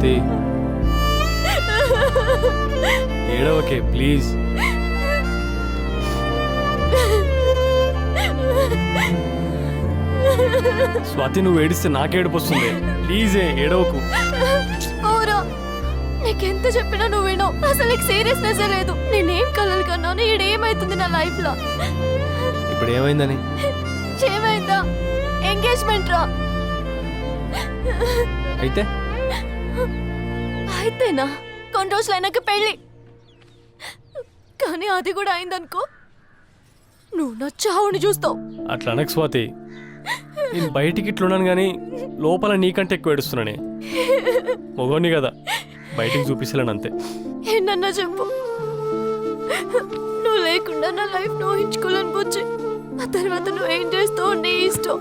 Swathi ఏడవకే please. Swathi నువ్వు ఏడిస్తే నాకేడుపు వస్తుంది. ప్లీజే ఏడవకు. ఓరా నీకెంత చెప్పినా నువ్వు వినవు. అసలు నీకు సీరియస్నెస్ లేదు. నేనేం కలలు కన్నాను, ఈడేమైతుంది నా లైఫ్ లో? ఇప్పుడు ఏమైందని? ఏమైందా? ఎంగేజ్మెంట్ రా. అయితే అయితేనా కొన్ని రోజులు అయినాక పెళ్ళి. కానీ అది కూడా అయిందనుకో, నువ్వు నా చావుని చూస్తావు. అట్లా అనకు స్వాతి. నేను బయటికి ఇట్లున్నాను కానీ లోపల నీకంటే ఎక్కువ ఏడుస్తున్నానే. మొగోని కదా, బయటికి చూపిస్తలేను అంతే. ఏంటన్నా చెప్పు. నువ్వు లేకుండా నా లైఫ్ ఊహించుకోలేని బుజ్జి. ఆ తర్వాత నువ్వు ఏం చేస్తావు నీ ఇష్టం.